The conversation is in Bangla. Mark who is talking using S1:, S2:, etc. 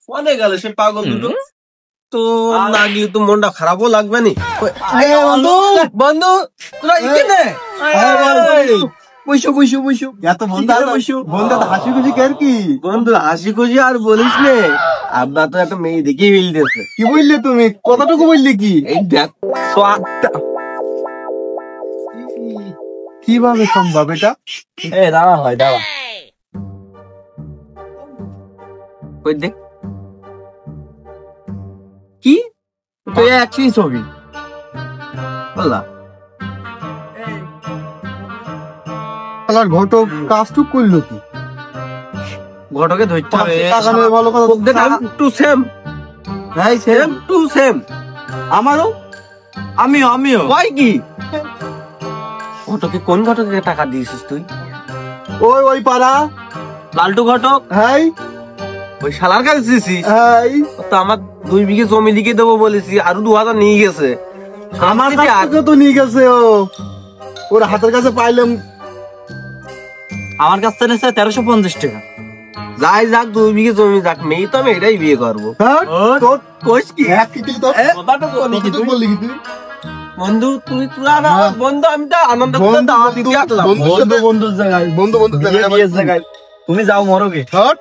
S1: কোনে গেল সে পাগল দুটো? তো না গিয়ে তো মনটা খারাপও লাগবে নি।
S2: বন্ধু বন্ধু তোরা এখানে বসো বসো বসো।
S3: এত বন্ধু বন্ধু হাসি খুশি কে কি?
S1: বন্ধু হাসি খুশি আর বলিস নে, আব্বা তো একটা মেয়ে দেখে ফেলতেছে।
S3: কি বললে তুমি? কতটুকু বললে কি?
S1: এই দেখ
S3: কিভাবে সম্ভব এটা?
S2: দাঁড়া হয় দাঁড়া
S1: ওই দেখ
S2: কি তুই একই ছবি
S1: বললা
S3: আমার ঘটক কাজটুক করলো কি?
S1: ঘটকে ধরতে হবে।
S3: ভালো কথা
S1: দেখ টু সেম,
S3: ভাই
S1: সেম টু সেম।
S2: আমারও আমিও
S1: কয় কি ঘটকে কোন ঘটকে টাকা দিয়েছিস তুই?
S3: ওই পাড়া
S1: লালটু ঘটক?
S3: হাই
S1: ওই শালার কাছে দিয়েছিস?
S3: হাই
S1: তো আমার 2 বিঘে জমি লিখে দেবো বলেছি, আরো 2000 নিয়ে গেছে।
S3: আমার কাছ থেকে তো নিয়ে গেছে ও, ওর হাতের কাছে পাইলাম।
S2: আমার কাছ থেকে নিয়েছে 1350 টাকা।
S1: যাই যাক 2 বিঘে জমি যাক, মেয়ে তো আমি এটাই বিয়ে করবো।
S3: তোর
S1: কোষ কি
S3: এক কি তো
S1: কথাটা বলি কি তুই?
S3: বললি কি তুই?
S1: বন্ধু তোরা না বন্ধু, আমি তো আনন্দ করে দাওয়াত দিতে আসলাম।
S2: বন্ধুর জায়গায়
S3: বন্ধু জায়গায়
S2: তুমি যাও মরগে।
S3: হট